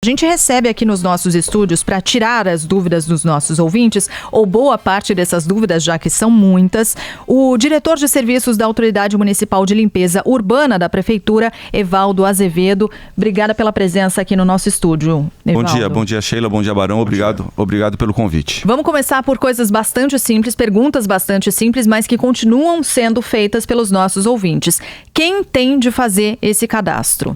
A gente recebe aqui nos nossos estúdios para tirar as dúvidas dos nossos ouvintes, ou boa parte dessas dúvidas, já que são muitas, o diretor de serviços da Autoridade Municipal de Limpeza Urbana da Prefeitura, Evaldo Azevedo. Obrigada pela presença aqui no nosso estúdio, Evaldo. Bom dia Sheila, bom dia Barão, obrigado pelo convite. Vamos começar por coisas bastante simples, perguntas bastante simples, mas que continuam sendo feitas pelos nossos ouvintes. Quem tem de fazer esse cadastro?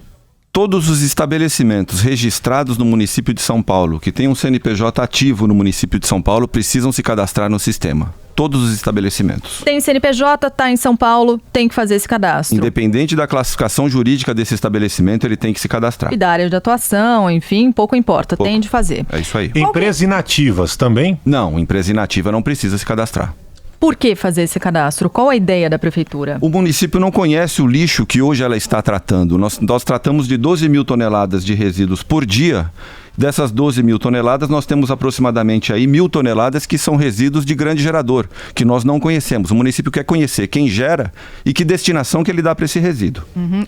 Todos os estabelecimentos registrados no município de São Paulo, que têm um CNPJ ativo no município de São Paulo, precisam se cadastrar no sistema. Todos os estabelecimentos. Tem CNPJ, está em São Paulo, tem que fazer esse cadastro. Independente da classificação jurídica desse estabelecimento, ele tem que se cadastrar. E da área de atuação, enfim, pouco importa, tem de fazer. É isso aí. Empresas inativas também? Não, empresa inativa não precisa se cadastrar. Por que fazer esse cadastro? Qual a ideia da Prefeitura? O município não conhece o lixo que hoje ela está tratando. Nós tratamos de 12 mil toneladas de resíduos por dia. Dessas 12 mil toneladas, nós temos aproximadamente aí 1.000 toneladas que são resíduos de grande gerador, que nós não conhecemos. O município quer conhecer quem gera e que destinação que ele dá para esse resíduo.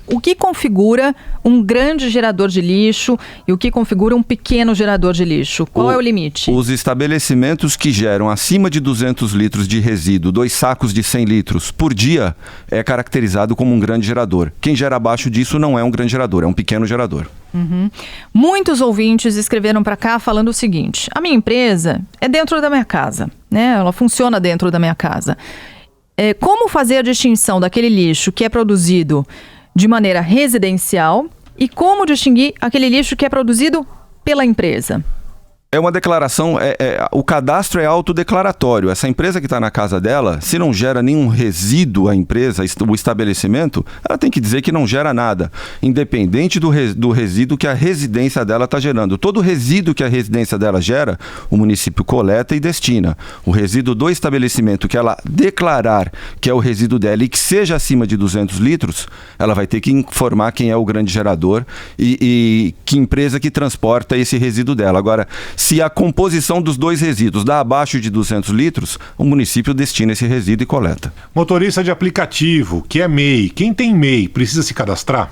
O que configura um grande gerador de lixo e o que configura um pequeno gerador de lixo? Qual é o limite? Os estabelecimentos que geram acima de 200 litros de resíduo, 2 sacos de 100 litros por dia, é caracterizado como um grande gerador. Quem gera abaixo disso não é um grande gerador, é um pequeno gerador. Muitos ouvintes escreveram para cá falando o seguinte: a minha empresa é dentro da minha casa, né? Ela funciona dentro da minha casa. Como fazer a distinção daquele lixo que é produzido de maneira residencial e como distinguir aquele lixo que é produzido pela empresa? É uma declaração, o cadastro é autodeclaratório. Essa empresa que está na casa dela, se não gera nenhum resíduo a empresa, o estabelecimento, ela tem que dizer que não gera nada, independente do resíduo que a residência dela está gerando. Todo resíduo que a residência dela gera, o município coleta e destina. O resíduo do estabelecimento que ela declarar que é o resíduo dela e que seja acima de 200 litros, ela vai ter que informar quem é o grande gerador e que empresa que transporta esse resíduo dela. Agora, se a composição dos 2 resíduos dá abaixo de 200 litros, o município destina esse resíduo e coleta. Motorista de aplicativo, que é MEI. Quem tem MEI precisa se cadastrar?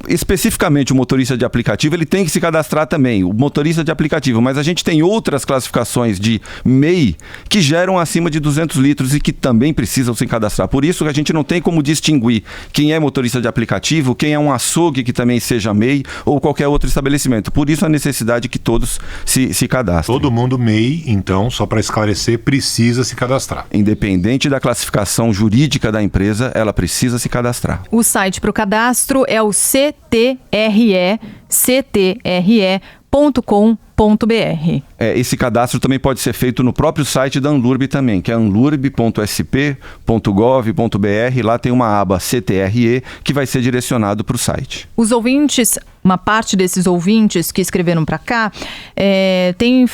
Especificamente o motorista de aplicativo, ele tem que se cadastrar também, o motorista de aplicativo, mas a gente tem outras classificações de MEI que geram acima de 200 litros e que também precisam se cadastrar. Por isso que a gente não tem como distinguir quem é motorista de aplicativo, quem é um açougue que também seja MEI ou qualquer outro estabelecimento. Por isso a necessidade que todos se cadastrem. Todo mundo MEI, então, só para esclarecer, precisa se cadastrar. Independente da classificação jurídica da empresa, ela precisa se cadastrar. O site para o cadastro é o ctre.com.br. Esse cadastro também pode ser feito no próprio site da Anlurb também, que é anlurb.sp.gov.br. Lá tem uma aba CTRE que vai ser direcionado para o site. Os ouvintes, uma parte desses ouvintes que escreveram para cá, tem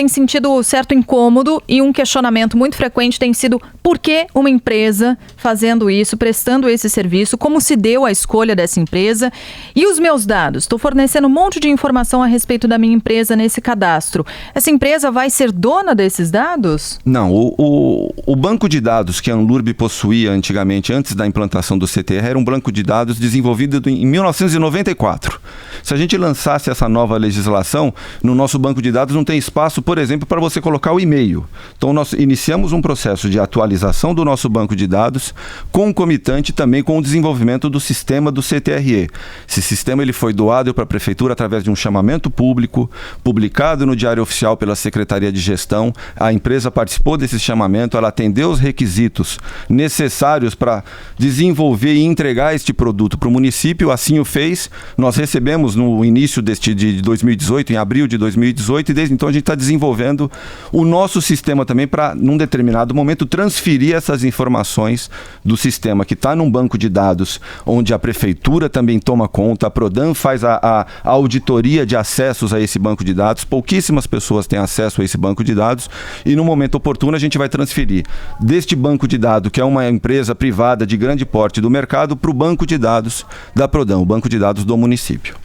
sentido certo incômodo, e um questionamento muito frequente tem sido: por que uma empresa fazendo isso, prestando esse serviço, como se deu a escolha dessa empresa? E os meus dados? Estou fornecendo um monte de informação a respeito da minha empresa nesse cadastro. Essa empresa vai ser dona desses dados? Não, o banco de dados que a Anlurb possuía antigamente, antes da implantação do CTR, era um banco de dados desenvolvido em 1994. Se a gente lançasse essa nova legislação, no nosso banco de dados não tem espaço, por exemplo, para você colocar o e-mail. Então nós iniciamos um processo de atualização do nosso banco de dados, concomitante também com o desenvolvimento do sistema do CTRE. Esse sistema ele foi doado para a Prefeitura através de um chamamento público, publicado no Diário Oficial pela Secretaria de Gestão. A empresa participou desse chamamento, ela atendeu os requisitos necessários para desenvolver e entregar este produto para o município, assim o fez. Nós recebemos no início de 2018, em abril de 2018, e desde então a gente está desenvolvendo o nosso sistema também para, num determinado momento, transferir essas informações do sistema que está num banco de dados, onde a Prefeitura também toma conta, a Prodan faz a auditoria de acessos a esse banco de dados, pouquíssimas pessoas têm acesso a esse banco de dados, e no momento oportuno a gente vai transferir deste banco de dados, que é uma empresa privada de grande porte do mercado, para o banco de dados da Prodan, o banco de dados do município.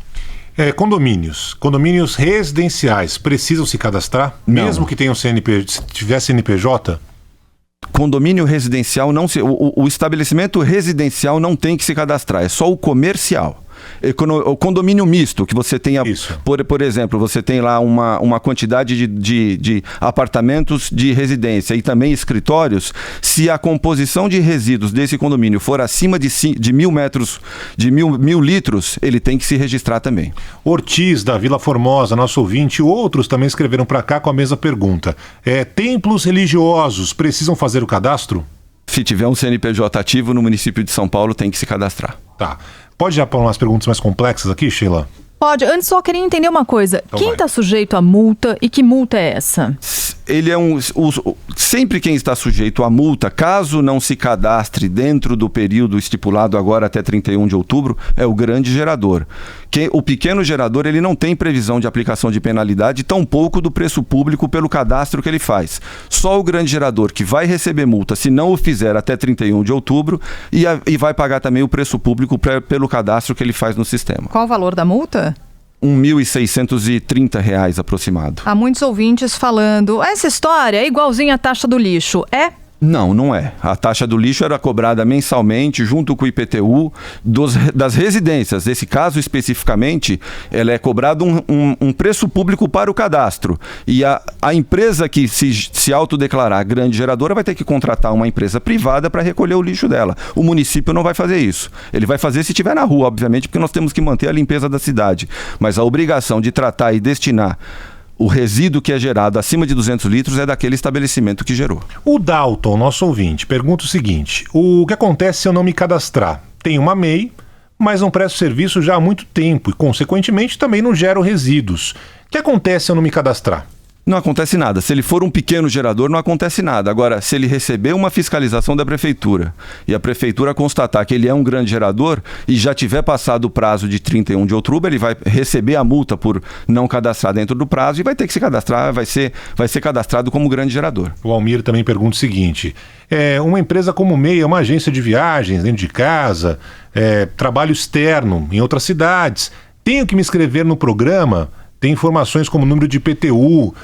Condomínios residenciais precisam se cadastrar? Não. Mesmo que tenham se tiver CNPJ? Condomínio residencial não se... O estabelecimento residencial não tem que se cadastrar, é só o comercial. o condomínio misto, que você tem, por exemplo, você tem lá uma quantidade de apartamentos de residência e também escritórios, se a composição de resíduos desse condomínio for acima de 1.000 litros, ele tem que se registrar também. Ortiz, da Vila Formosa, nosso ouvinte, e outros também escreveram para cá com a mesma pergunta. Templos religiosos precisam fazer o cadastro? Se tiver um CNPJ ativo no município de São Paulo, tem que se cadastrar. Tá. Pode já pôr umas perguntas mais complexas aqui, Sheila? Pode. Antes só queria entender uma coisa. Então quem está sujeito à multa e que multa é essa? Ele é sempre quem está sujeito à multa, caso não se cadastre dentro do período estipulado agora até 31 de outubro, é o grande gerador. O pequeno gerador, ele não tem previsão de aplicação de penalidade, tampouco do preço público pelo cadastro que ele faz. Só o grande gerador que vai receber multa se não o fizer até 31 de outubro e vai pagar também o preço público pelo cadastro que ele faz no sistema. Qual o valor da multa? R$ 1.630 aproximado. Há muitos ouvintes falando, essa história é igualzinha à taxa do lixo, é? Não, não é. A taxa do lixo era cobrada mensalmente junto com o IPTU das residências. Nesse caso especificamente, ela é cobrado um preço público para o cadastro. E a empresa que se autodeclarar grande geradora vai ter que contratar uma empresa privada para recolher o lixo dela. O município não vai fazer isso. Ele vai fazer se estiver na rua, obviamente, porque nós temos que manter a limpeza da cidade. Mas a obrigação de tratar e destinar o resíduo que é gerado acima de 200 litros é daquele estabelecimento que gerou. O Dalton, nosso ouvinte, pergunta o seguinte: o que acontece se eu não me cadastrar? Tenho uma MEI, mas não presto serviço já há muito tempo e, consequentemente, também não gero resíduos. O que acontece se eu não me cadastrar? Não acontece nada. Se ele for um pequeno gerador, não acontece nada. Agora, se ele receber uma fiscalização da prefeitura e a prefeitura constatar que ele é um grande gerador e já tiver passado o prazo de 31 de outubro, ele vai receber a multa por não cadastrar dentro do prazo e vai ter que se cadastrar, vai ser cadastrado como grande gerador. O Almir também pergunta o seguinte: uma empresa como MEI é uma agência de viagens dentro de casa, trabalho externo em outras cidades, tenho que me inscrever no programa? Tem informações como número de IPTU,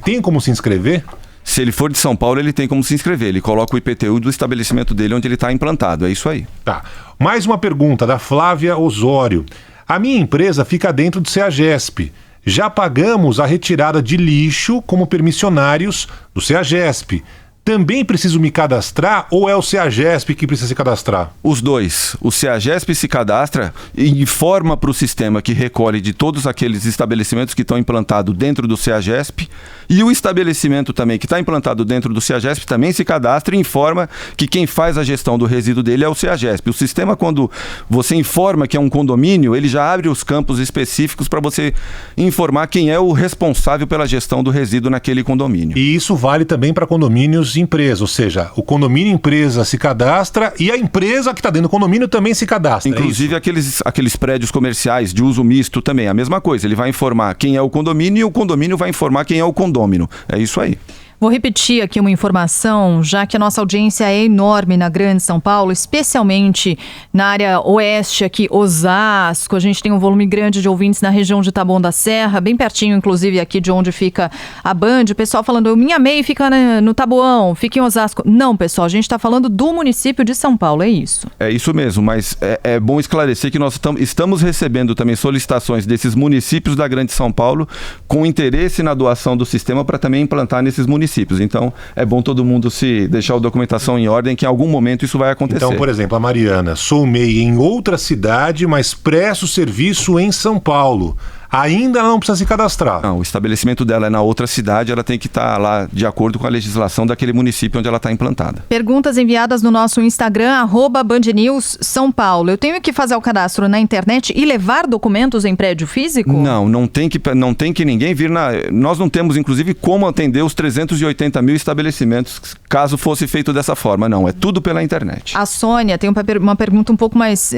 tem como se inscrever? Se ele for de São Paulo, ele tem como se inscrever. Ele coloca o IPTU do estabelecimento dele onde ele está implantado. É isso aí. Tá. Mais uma pergunta da Flávia Osório. A minha empresa fica dentro do CEAGESP. Já pagamos a retirada de lixo como permissionários do CEAGESP. Também preciso me cadastrar ou é o CEAGESP que precisa se cadastrar? Os dois. O CEAGESP se cadastra e informa para o sistema que recolhe de todos aqueles estabelecimentos que estão implantados dentro do CEAGESP, e o estabelecimento também que está implantado dentro do CEAGESP também se cadastra e informa que quem faz a gestão do resíduo dele é o CEAGESP. O sistema, quando você informa que é um condomínio, ele já abre os campos específicos para você informar quem é o responsável pela gestão do resíduo naquele condomínio. E isso vale também para condomínios de empresa, ou seja, o condomínio empresa se cadastra e a empresa que está dentro do condomínio também se cadastra. Inclusive aqueles prédios comerciais de uso misto também, a mesma coisa. Ele vai informar quem é o condomínio e o condomínio vai informar quem é o condômino. É isso aí. Vou repetir aqui uma informação, já que a nossa audiência é enorme na Grande São Paulo, especialmente na área oeste aqui, Osasco. A gente tem um volume grande de ouvintes na região de Taboão da Serra, bem pertinho, inclusive, aqui de onde fica a Band. O pessoal falando, minha MEI fica no Taboão, fica em Osasco. Não, pessoal, a gente está falando do município de São Paulo, é isso. É isso mesmo, mas é bom esclarecer que nós estamos recebendo também solicitações desses municípios da Grande São Paulo com interesse na doação do sistema para também implantar nesses municípios. Então, é bom todo mundo se deixar a documentação em ordem, que em algum momento isso vai acontecer. Então, por exemplo, a Mariana, sou MEI em outra cidade, mas presto serviço em São Paulo. Ainda não precisa se cadastrar. Não, o estabelecimento dela é na outra cidade, ela tem que estar lá de acordo com a legislação daquele município onde ela está implantada. Perguntas enviadas no nosso Instagram, @BandNews São Paulo. Eu tenho que fazer o cadastro na internet e levar documentos em prédio físico? Não tem que ninguém vir Nós não temos, inclusive, como atender os 380 mil estabelecimentos, caso fosse feito dessa forma. Não, é tudo pela internet. A Sônia tem uma pergunta um pouco mais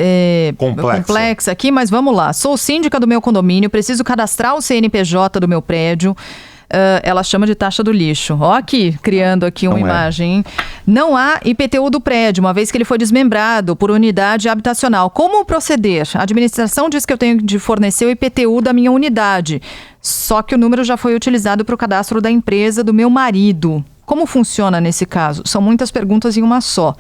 complexa aqui, mas vamos lá. Sou síndica do meu condomínio, preciso cadastrar o CNPJ do meu prédio. Ela chama de taxa do lixo. Ó aqui, criando aqui uma imagem. Hein? Não há IPTU do prédio, uma vez que ele foi desmembrado por unidade habitacional. Como proceder? A administração diz que eu tenho de fornecer o IPTU da minha unidade. Só que o número já foi utilizado para o cadastro da empresa do meu marido. Como funciona nesse caso? São muitas perguntas em uma só.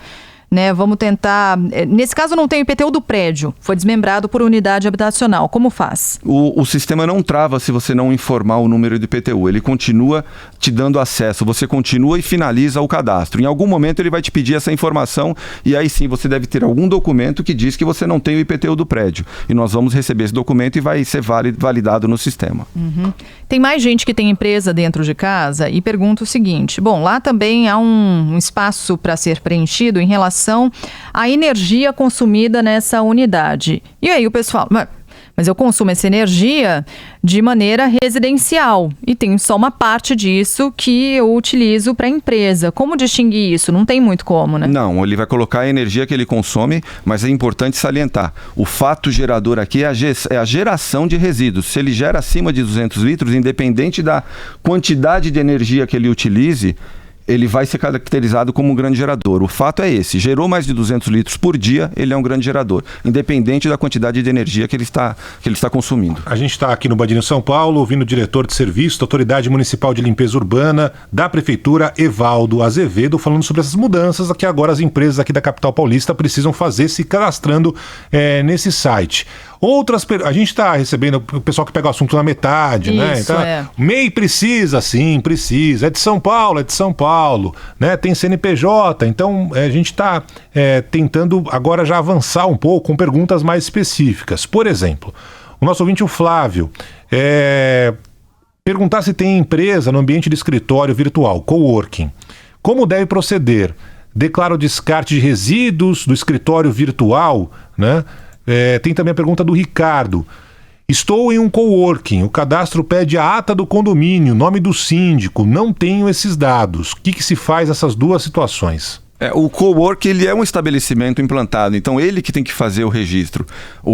né? Vamos tentar... Nesse caso não tem o IPTU do prédio, foi desmembrado por unidade habitacional. Como faz? O sistema não trava se você não informar o número do IPTU. Ele continua te dando acesso. Você continua e finaliza o cadastro. Em algum momento ele vai te pedir essa informação e aí sim você deve ter algum documento que diz que você não tem o IPTU do prédio. E nós vamos receber esse documento e vai ser validado no sistema. Tem mais gente que tem empresa dentro de casa e pergunta o seguinte: bom, lá também há um espaço para ser preenchido em relação à energia consumida nessa unidade. E aí o pessoal fala, mas eu consumo essa energia de maneira residencial e tem só uma parte disso que eu utilizo para a empresa. Como distinguir isso? Não tem muito como, né? Não, ele vai colocar a energia que ele consome, mas é importante salientar. O fato gerador aqui é a geração de resíduos. Se ele gera acima de 200 litros, independente da quantidade de energia que ele utilize, ele vai ser caracterizado como um grande gerador. O fato é esse: gerou mais de 200 litros por dia, ele é um grande gerador, independente da quantidade de energia que ele está consumindo. A gente está aqui no Band News São Paulo, ouvindo o diretor de serviço da Autoridade Municipal de Limpeza Urbana da Prefeitura, Evaldo Azevedo, falando sobre essas mudanças que agora as empresas aqui da capital paulista precisam fazer, se cadastrando nesse site. A gente está recebendo o pessoal que pega o assunto na metade, né? Isso, Então, MEI precisa, sim, precisa. É de São Paulo, né? Tem CNPJ. Então, a gente está tentando agora já avançar um pouco com perguntas mais específicas. Por exemplo, o nosso ouvinte, o Flávio, perguntar se tem empresa no ambiente de escritório virtual, coworking. Como deve proceder? Declara o descarte de resíduos do escritório virtual, né? Tem também a pergunta do Ricardo. Estou em um coworking, o cadastro pede a ata do condomínio, nome do síndico, não tenho esses dados. O que se faz nessas duas situações? O cowork, ele é um estabelecimento implantado, então ele que tem que fazer o registro.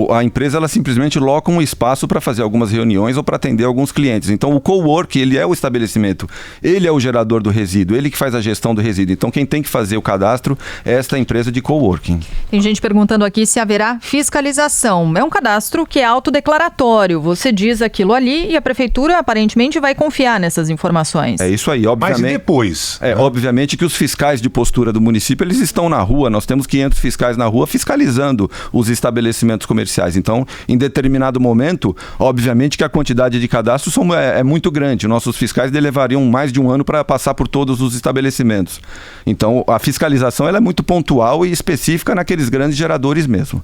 A empresa, ela simplesmente loca um espaço para fazer algumas reuniões ou para atender alguns clientes. Então o cowork, ele é o estabelecimento, ele é o gerador do resíduo, ele que faz a gestão do resíduo. Então quem tem que fazer o cadastro é esta empresa de coworking. Tem gente perguntando aqui se haverá fiscalização. É um cadastro que é autodeclaratório. Você diz aquilo ali e a prefeitura aparentemente vai confiar nessas informações. É isso aí, obviamente. Mas e depois? Obviamente que os fiscais de postura do município, eles estão na rua, nós temos 500 fiscais na rua fiscalizando os estabelecimentos comerciais. Então, em determinado momento, obviamente que a quantidade de cadastros é muito grande. Nossos fiscais levariam mais de um ano para passar por todos os estabelecimentos. Então, a fiscalização ela é muito pontual e específica naqueles grandes geradores mesmo.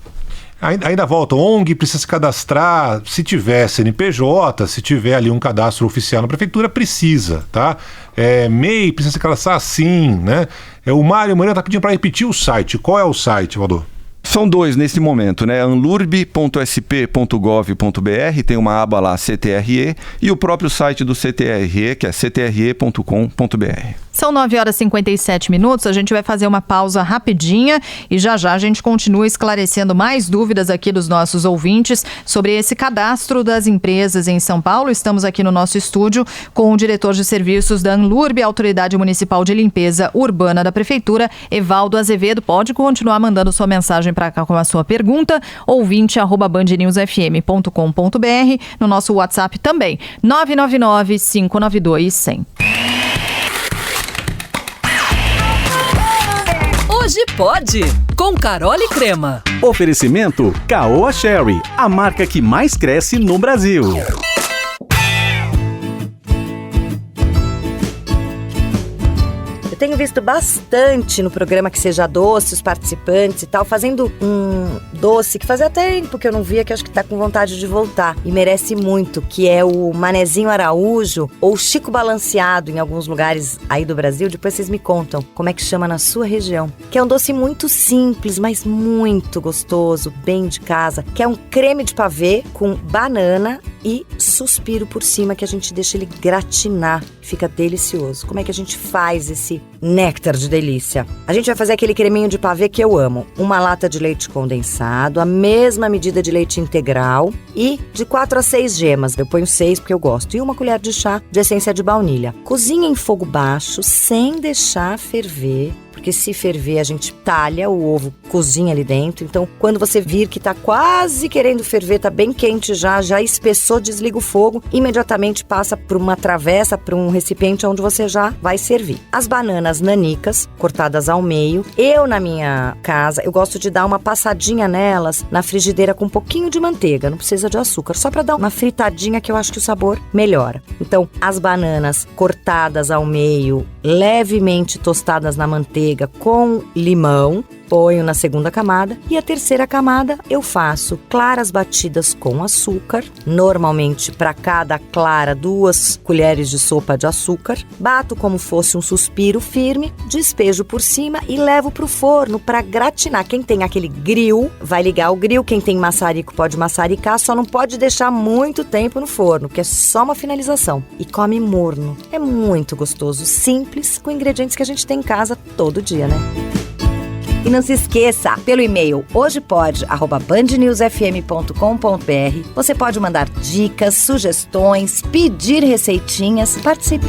Ainda volta, ONG precisa se cadastrar, se tiver CNPJ, se tiver ali um cadastro oficial na prefeitura, precisa, tá? MEI precisa se cadastrar sim, né? O Mário Moreira está pedindo para repetir o site. Qual é o site, Valdo? São dois nesse momento, né? anlurb.sp.gov.br, tem uma aba lá, CTRE, e o próprio site do CTRE, que é ctre.com.br. São 9h57, a gente vai fazer uma pausa rapidinha e já a gente continua esclarecendo mais dúvidas aqui dos nossos ouvintes sobre esse cadastro das empresas em São Paulo. Estamos aqui no nosso estúdio com o diretor de serviços da Anlurb, Autoridade Municipal de Limpeza Urbana da Prefeitura, Evaldo Azevedo. Pode continuar mandando sua mensagem para cá com a sua pergunta, ouvinte@bandnewsfm.com.br, no nosso WhatsApp também, 999-592-100. Hoje pode, com Carole Crema. Oferecimento Caoa Sherry, a marca que mais cresce no Brasil. Eu tenho visto bastante no programa Que Seja Doce, os participantes e tal, fazendo um doce que fazia tempo que eu não via, que acho que tá com vontade de voltar. E merece muito, que é o Manezinho Araújo ou Chico Balanceado em alguns lugares aí do Brasil. Depois vocês me contam como é que chama na sua região. Que é um doce muito simples, mas muito gostoso, bem de casa. Que é um creme de pavê com banana e suspiro por cima, que a gente deixa ele gratinar. Fica delicioso. Como é que a gente faz esse néctar de delícia? A gente vai fazer aquele creminho de pavê que eu amo. Uma lata de leite condensado, a mesma medida de leite integral e de 4 a 6 gemas. Eu ponho 6 porque eu gosto. E uma colher de chá de essência de baunilha. Cozinha em fogo baixo, sem deixar ferver. porque se ferver a gente talha o ovo, cozinha ali dentro. Então, quando você vir que tá quase querendo ferver, tá bem quente já espessou, desliga o fogo, imediatamente passa por uma travessa, para um recipiente onde você já vai servir. As bananas nanicas, cortadas ao meio. Eu, na minha casa, eu gosto de dar uma passadinha nelas na frigideira com um pouquinho de manteiga, não precisa de açúcar, só para dar uma fritadinha que eu acho que o sabor melhora. Então, as bananas cortadas ao meio, levemente tostadas na manteiga com limão, ponho na segunda camada, e a terceira camada eu faço claras batidas com açúcar, normalmente para cada clara 2 colheres de sopa de açúcar, bato como fosse um suspiro firme, despejo por cima e levo para o forno para gratinar. Quem tem aquele grill vai ligar o grill, quem tem maçarico pode maçaricar, só não pode deixar muito tempo no forno, que é só uma finalização, e come morno. É muito gostoso, simples, com ingredientes que a gente tem em casa todo dia, né? E não se esqueça, pelo e-mail hojepod@bandnewsfm.com.br você pode mandar dicas, sugestões, pedir receitinhas, participe.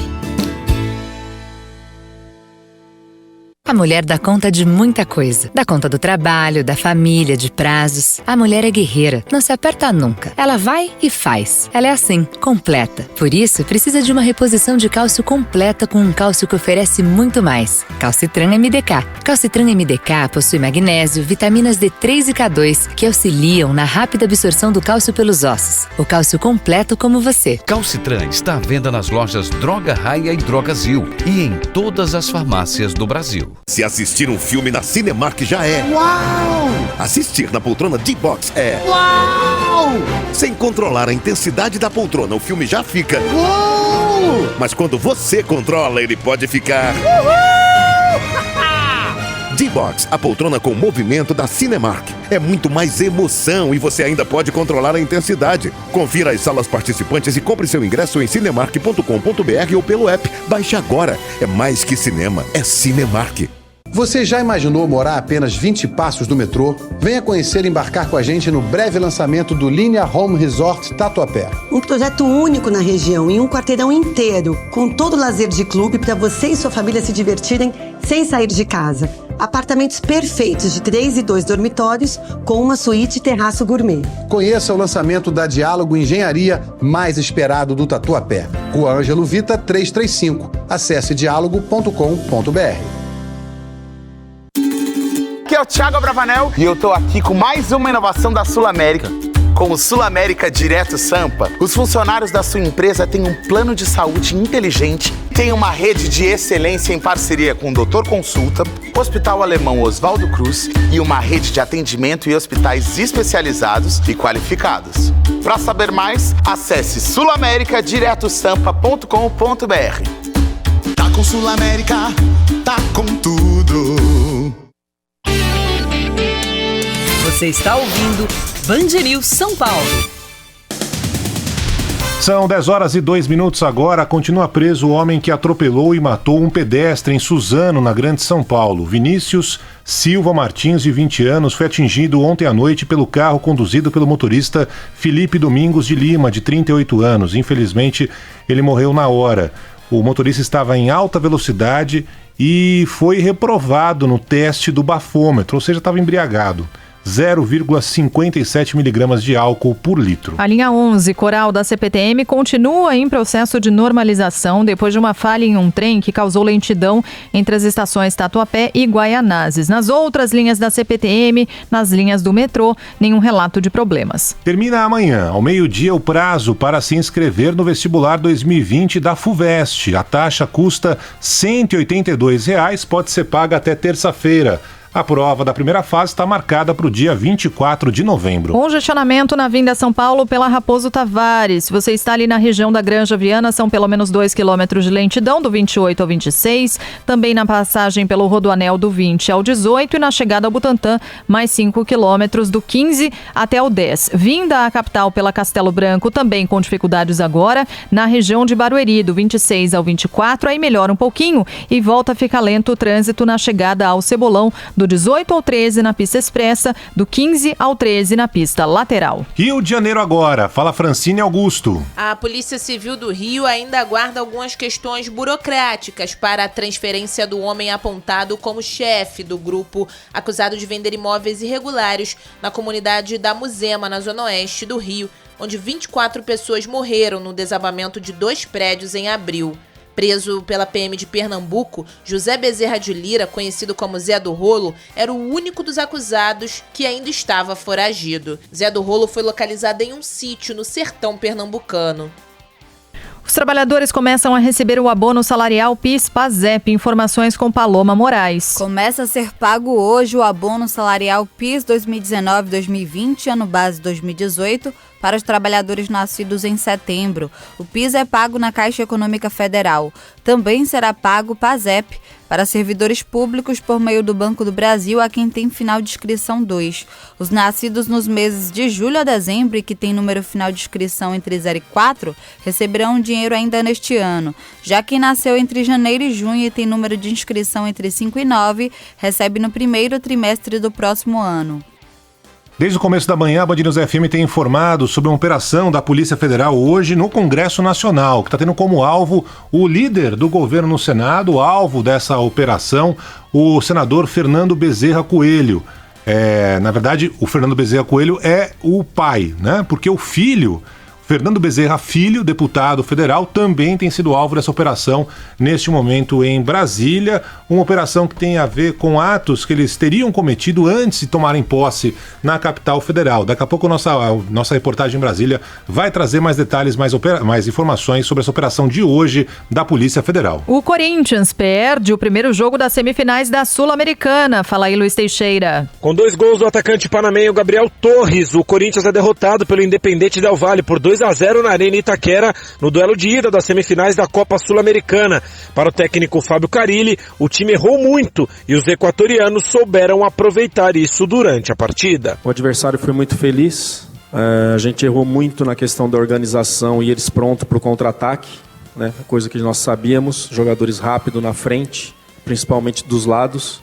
A mulher dá conta de muita coisa. Dá conta do trabalho, da família, de prazos. A mulher é guerreira, não se aperta nunca. Ela vai e faz. Ela é assim, completa. Por isso, precisa de uma reposição de cálcio completa com um cálcio que oferece muito mais. Calcitran MDK. Calcitran MDK possui magnésio, vitaminas D3 e K2, que auxiliam na rápida absorção do cálcio pelos ossos. O cálcio completo como você. Calcitran está à venda nas lojas Droga Raia e Drogazil e em todas as farmácias do Brasil. Se assistir um filme na Cinemark já é uau! Assistir na poltrona D-Box é uau! Sem controlar a intensidade da poltrona, o filme já fica uau! Mas quando você controla, ele pode ficar D-Box, a poltrona com movimento da Cinemark. É muito mais emoção e você ainda pode controlar a intensidade. Confira as salas participantes e compre seu ingresso em cinemark.com.br ou pelo app. Baixe agora. É mais que cinema, é Cinemark. Você já imaginou morar a apenas 20 passos do metrô? Venha conhecer e embarcar com a gente no breve lançamento do Linea Home Resort Tatuapé. Um projeto único na região, em um quarteirão inteiro, com todo o lazer de clube para você e sua família se divertirem sem sair de casa. Apartamentos perfeitos de 3 e 2 dormitórios, com uma suíte e terraço gourmet. Conheça o lançamento da Diálogo Engenharia mais esperado do Tatuapé. Rua Ângelo Vita, 335. Acesse diálogo.com.br. Aqui é o Thiago Abravanel e eu tô aqui com mais uma inovação da Sul América. Com o Sul América Direto Sampa, os funcionários da sua empresa têm um plano de saúde inteligente, tem uma rede de excelência em parceria com o Doutor Consulta, Hospital Alemão Oswaldo Cruz e uma rede de atendimento e hospitais especializados e qualificados. Para saber mais, acesse sulamericadiretossampa.com.br. Tá com Sul América, tá com tudo. Você está ouvindo Band News São Paulo. São 10h02 agora. Continua preso o homem que atropelou e matou um pedestre em Suzano, na Grande São Paulo. Vinícius Silva Martins, de 20 anos, foi atingido ontem à noite pelo carro conduzido pelo motorista Felipe Domingos de Lima, de 38 anos. Infelizmente, ele morreu na hora. O motorista estava em alta velocidade e foi reprovado no teste do bafômetro, ou seja, estava embriagado. 0,57 miligramas de álcool por litro. A linha 11 Coral da CPTM continua em processo de normalização depois de uma falha em um trem que causou lentidão entre as estações Tatuapé e Guaianazes. Nas outras linhas da CPTM, nas linhas do metrô, nenhum relato de problemas. Termina amanhã, ao meio-dia, o prazo para se inscrever no vestibular 2020 da FUVEST. A taxa custa R$ 182, pode ser paga até terça-feira. A prova da primeira fase está marcada para o dia 24 de novembro. Congestionamento na vinda a São Paulo pela Raposo Tavares. Se você está ali na região da Granja Viana, são pelo menos 2 quilômetros de lentidão, do 28 ao 26. Também na passagem pelo Rodoanel, do 20 ao 18. E na chegada ao Butantã, mais 5 quilômetros, do 15 até o 10. Vinda à capital pela Castelo Branco, também com dificuldades agora. Na região de Barueri, do 26 ao 24. Aí melhora um pouquinho e volta a ficar lento o trânsito na chegada ao Cebolão, do do 18 ao 13 na pista expressa, do 15 ao 13 na pista lateral. Rio de Janeiro agora, fala Francine Augusto. A Polícia Civil do Rio ainda aguarda algumas questões burocráticas para a transferência do homem apontado como chefe do grupo acusado de vender imóveis irregulares na comunidade da Muzema, na zona oeste do Rio, onde 24 pessoas morreram no desabamento de 2 prédios em abril. Preso pela PM de Pernambuco, José Bezerra de Lira, conhecido como Zé do Rolo, era o único dos acusados que ainda estava foragido. Zé do Rolo foi localizado em um sítio no sertão pernambucano. Os trabalhadores começam a receber o abono salarial PIS/PASEP. Informações com Paloma Moraes. Começa a ser pago hoje o abono salarial PIS 2019-2020, ano base 2018, para os trabalhadores nascidos em setembro. O PIS é pago na Caixa Econômica Federal. Também será pago o PASEP para servidores públicos por meio do Banco do Brasil a quem tem final de inscrição 2. Os nascidos nos meses de julho a dezembro e que tem número final de inscrição entre 0 e 4 receberão dinheiro ainda neste ano. Já quem nasceu entre janeiro e junho e tem número de inscrição entre 5 e 9 recebe no primeiro trimestre do próximo ano. Desde o começo da manhã, a Band News FM tem informado sobre uma operação da Polícia Federal hoje no Congresso Nacional, que está tendo como alvo o líder do governo no Senado, alvo dessa operação, o senador Fernando Bezerra Coelho. Na verdade, o Fernando Bezerra Coelho é o pai, né? Porque o filho, Fernando Bezerra Filho, deputado federal, também tem sido alvo dessa operação neste momento em Brasília. Uma operação que tem a ver com atos que eles teriam cometido antes de tomarem posse na capital federal. Daqui a pouco nossa reportagem em Brasília vai trazer mais detalhes, mais informações sobre essa operação de hoje da Polícia Federal. O Corinthians perde o primeiro jogo das semifinais da Sul-Americana. Fala aí, Luiz Teixeira. Com 2 gols do atacante panamenho Gabriel Torres, o Corinthians é derrotado pelo Independente Del Valle por 2-0 na Arena Itaquera, no duelo de ida das semifinais da Copa Sul-Americana. Para o técnico Fábio Carilli, o time errou muito e os equatorianos souberam aproveitar isso durante a partida. O adversário foi muito feliz, a gente errou muito na questão da organização e eles prontos para o contra-ataque, né? Coisa que nós sabíamos, jogadores rápidos na frente, principalmente dos lados.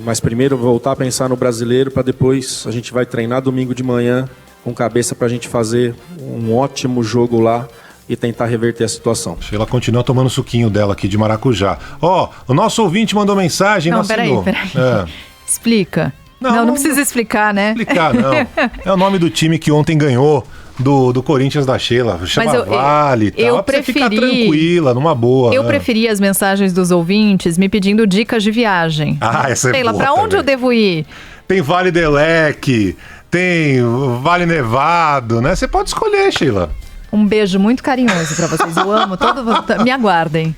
Mas primeiro voltar a pensar no brasileiro, para depois a gente vai treinar domingo de manhã com cabeça para a gente fazer um ótimo jogo lá e tentar reverter a situação. Ela continua tomando suquinho dela aqui de maracujá. O nosso ouvinte mandou mensagem. Não, peraí. Explica. Não precisa explicar, né? Explicar, não. É o nome do time que ontem ganhou do Corinthians da Sheila. Chama Vale e tal. Eu preferi, ficar tranquila, numa boa. Eu preferi as mensagens dos ouvintes me pedindo dicas de viagem. Essa é Sheila, boa pra onde também. eu devo ir? Tem Vale do Leque, tem Vale Nevado, né? Você pode escolher, Sheila. Um beijo muito carinhoso pra vocês. Eu amo todo. Me aguardem.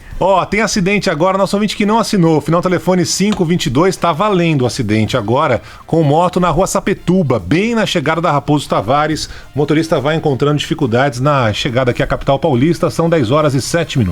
Tem acidente agora, nosso ouvinte que não assinou. Final telefone 522, tá valendo o acidente agora com moto na rua Sapetuba, bem na chegada da Raposo Tavares. O motorista vai encontrando dificuldades na chegada aqui à capital paulista. São 10h07.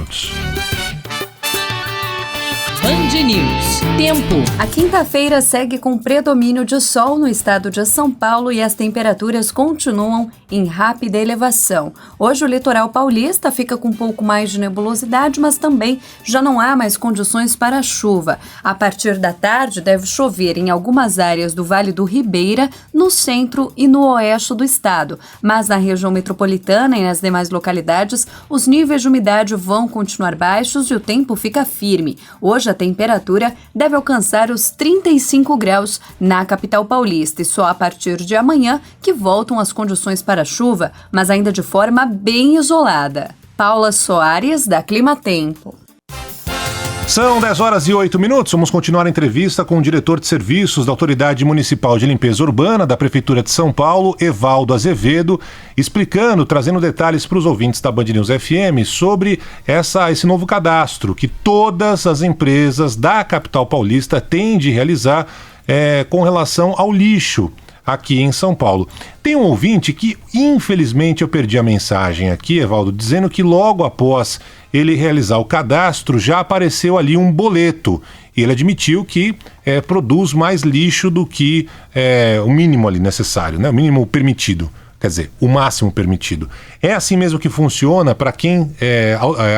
Band News. Tempo. A quinta-feira segue com predomínio de sol no estado de São Paulo e as temperaturas continuam em rápida elevação. Hoje o litoral paulista fica com um pouco mais de nebulosidade, mas também já não há mais condições para chuva. A partir da tarde deve chover em algumas áreas do Vale do Ribeira, no centro e no oeste do estado. Mas na região metropolitana e nas demais localidades, os níveis de umidade vão continuar baixos e o tempo fica firme. Hoje a temperatura deve alcançar os 35 graus na capital paulista e só a partir de amanhã que voltam as condições para chuva, mas ainda de forma bem isolada. Paula Soares, da Climatempo. São 10h08. Vamos continuar a entrevista com o diretor de serviços da Autoridade Municipal de Limpeza Urbana da Prefeitura de São Paulo, Evaldo Azevedo, trazendo detalhes para os ouvintes da Band News FM sobre esse novo cadastro que todas as empresas da capital paulista têm de realizar com relação ao lixo aqui em São Paulo. Tem um ouvinte que, infelizmente, eu perdi a mensagem aqui, Evaldo, dizendo que logo após ele realizar o cadastro, já apareceu ali um boleto. E ele admitiu que produz mais lixo do que o mínimo ali necessário, né? O mínimo permitido. Quer dizer, o máximo permitido. É assim mesmo que funciona para quem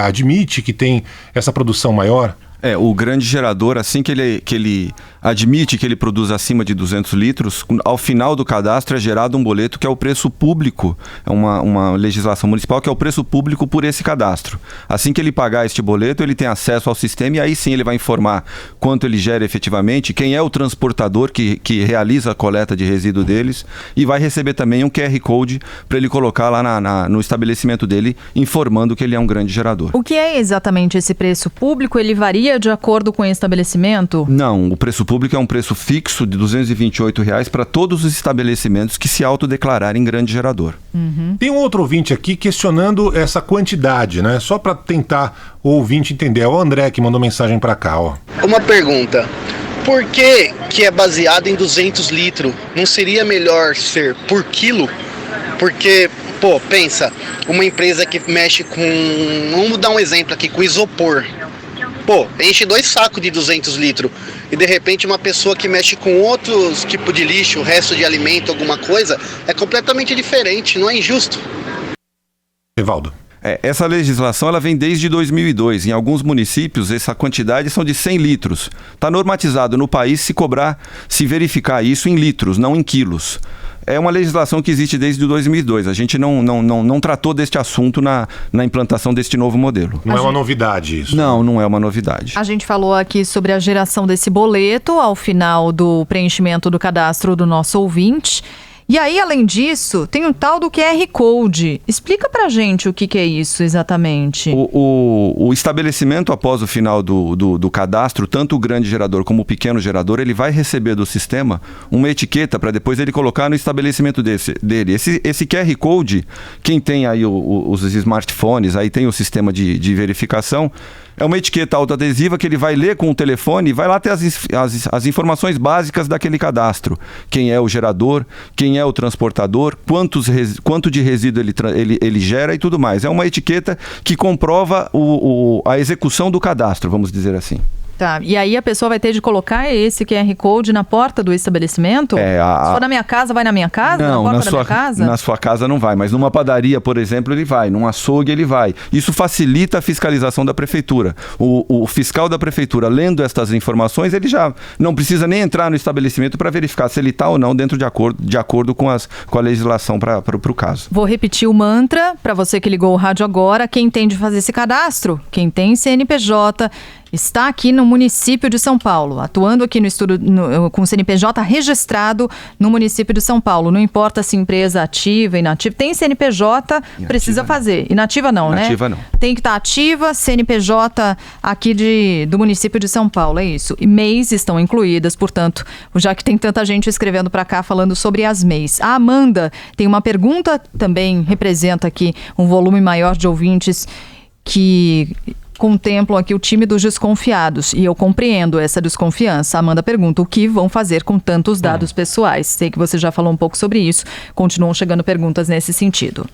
admite que tem essa produção maior? O grande gerador, assim que ele admite que ele produz acima de 200 litros, ao final do cadastro é gerado um boleto que é o preço público, é uma legislação municipal que é o preço público por esse cadastro. Assim que ele pagar este boleto, ele tem acesso ao sistema e aí sim ele vai informar quanto ele gera efetivamente, quem é o transportador que realiza a coleta de resíduo deles e vai receber também um QR Code para ele colocar lá no estabelecimento dele, informando que ele é um grande gerador. O que é exatamente esse preço público? Ele varia de acordo com o estabelecimento? Não, o preço público é um preço fixo de R$ 228 para todos os estabelecimentos que se autodeclararem grande gerador. Tem um outro ouvinte aqui questionando essa quantidade, né? Só para tentar o ouvinte entender. É o André que mandou mensagem para cá, ó. Uma pergunta. Por que é baseado em 200 litros? Não seria melhor ser por quilo? Porque, pô, pensa, uma empresa que mexe com... Vamos dar um exemplo aqui, com isopor. Pô, enche 2 sacos de 200 litros. E de repente uma pessoa que mexe com outros tipos de lixo, resto de alimento, alguma coisa, é completamente diferente, não é injusto. Evaldo. Essa legislação ela vem desde 2002. Em alguns municípios, essa quantidade são de 100 litros. Está normatizado no país se verificar isso em litros, não em quilos. É uma legislação que existe desde 2002. A gente não tratou deste assunto na implantação deste novo modelo. Não é uma novidade isso? Não é uma novidade. A gente falou aqui sobre a geração desse boleto ao final do preenchimento do cadastro do nosso ouvinte. E aí, além disso, tem um tal do QR Code. Explica pra gente o que é isso exatamente. O estabelecimento, após o final do cadastro, tanto o grande gerador como o pequeno gerador, ele vai receber do sistema uma etiqueta para depois ele colocar no estabelecimento dele. Esse QR Code, quem tem aí os smartphones, aí tem o sistema de verificação, é uma etiqueta autoadesiva que ele vai ler com o telefone e vai lá ter as informações básicas daquele cadastro. Quem é o gerador, quem é o transportador, quanto de resíduo ele gera e tudo mais. É uma etiqueta que comprova a execução do cadastro, vamos dizer assim. Tá, e aí a pessoa vai ter de colocar esse QR Code na porta do estabelecimento? Se for na minha casa, vai na minha casa? Não, na porta da minha casa? Na sua casa não vai, mas numa padaria, por exemplo, ele vai, num açougue ele vai. Isso facilita a fiscalização da prefeitura. O fiscal da prefeitura, lendo estas informações, ele já não precisa nem entrar no estabelecimento para verificar se ele está ou não dentro de acordo com a legislação para o caso. Vou repetir o mantra para você que ligou o rádio agora. Quem tem de fazer esse cadastro? Quem tem CNPJ... está aqui no município de São Paulo, atuando aqui no estudo com CNPJ registrado no município de São Paulo. Não importa se empresa ativa, inativa. Tem CNPJ, inativa precisa fazer. Inativa não, né? Inativa não. Tem que estar ativa, CNPJ aqui do município de São Paulo, é isso. E MEIs estão incluídas, portanto, já que tem tanta gente escrevendo para cá falando sobre as MEIs. A Amanda tem uma pergunta, também representa aqui um volume maior de ouvintes que contemplam aqui o time dos desconfiados. E eu compreendo essa desconfiança. A Amanda pergunta: o que vão fazer com tantos dados pessoais? Sei que você já falou um pouco sobre isso. Continuam chegando perguntas nesse sentido.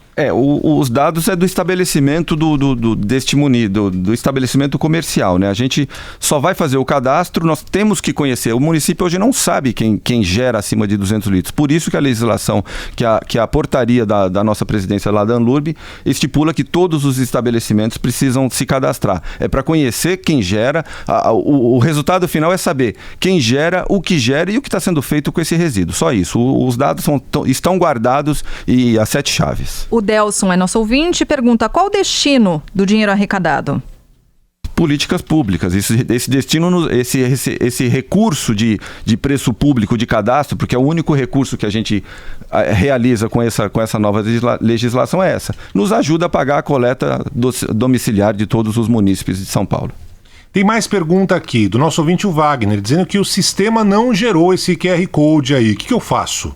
Os dados é do estabelecimento do estabelecimento comercial, né? A gente só vai fazer o cadastro, nós temos que conhecer. O município hoje não sabe quem gera acima de 200 litros. Por isso que a legislação, que a portaria da nossa presidência lá da Anlurb, estipula que todos os estabelecimentos precisam se cadastrar. É para conhecer quem gera, o resultado final é saber quem gera, o que gera e o que está sendo feito com esse resíduo. Só isso. Os dados estão guardados e a 7 chaves. O Delson é nosso ouvinte e pergunta: qual o destino do dinheiro arrecadado? Políticas públicas. Esse destino, esse recurso de preço público de cadastro, porque é o único recurso que a gente realiza com essa nova legislação é essa. Nos ajuda a pagar a coleta domiciliar de todos os munícipes de São Paulo. Tem mais pergunta aqui do nosso ouvinte, o Wagner, dizendo que o sistema não gerou esse QR Code aí. O que eu faço?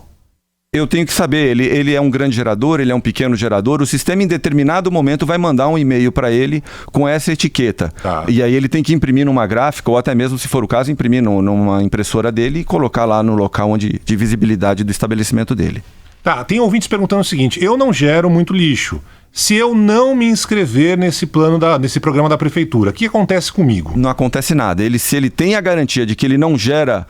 Eu tenho que saber, ele é um grande gerador, ele é um pequeno gerador, o sistema em determinado momento vai mandar um e-mail para ele com essa etiqueta. Tá. E aí ele tem que imprimir numa gráfica, ou até mesmo, se for o caso, imprimir numa impressora dele e colocar lá no local de visibilidade do estabelecimento dele. Tá, tem ouvintes perguntando o seguinte: eu não gero muito lixo, Se eu não me inscrever nesse programa da prefeitura, o que acontece comigo? Não acontece nada. Se ele tem a garantia de que ele não gera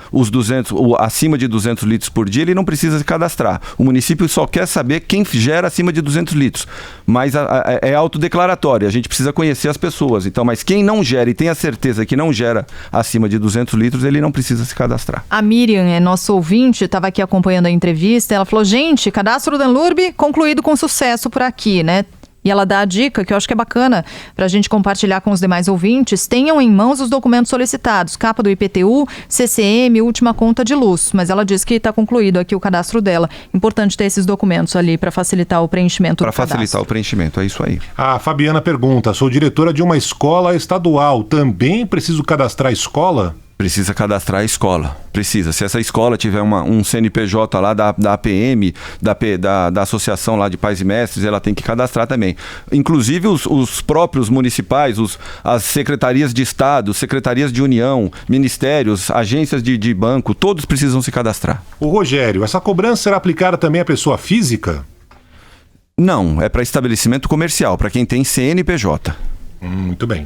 acima de 200 litros por dia, ele não precisa se cadastrar. O município só quer saber quem gera acima de 200 litros. Mas é autodeclaratório, a gente precisa conhecer as pessoas. Então, mas quem não gera e tem a certeza que não gera acima de 200 litros, ele não precisa se cadastrar. A Miriam é nossa ouvinte, estava aqui acompanhando a entrevista. Ela falou, gente, cadastro da Anlurb concluído com sucesso por aqui, né? E ela dá a dica, que eu acho que é bacana para a gente compartilhar com os demais ouvintes. Tenham em mãos os documentos solicitados, capa do IPTU, CCM, última conta de luz. Mas ela diz que está concluído aqui o cadastro dela. Importante ter esses documentos ali para facilitar o preenchimento do cadastro. Para facilitar o preenchimento, é isso aí. A Fabiana pergunta, sou diretora de uma escola estadual, também preciso cadastrar a escola? Precisa cadastrar a escola, precisa. Se essa escola tiver um CNPJ lá da APM, da Associação lá de Pais e Mestres, ela tem que cadastrar também. Inclusive os próprios municipais, as secretarias de Estado, secretarias de União, ministérios, agências de banco, todos precisam se cadastrar. O Rogério, essa cobrança será aplicada também à pessoa física? Não, é para estabelecimento comercial, para quem tem CNPJ. Muito bem.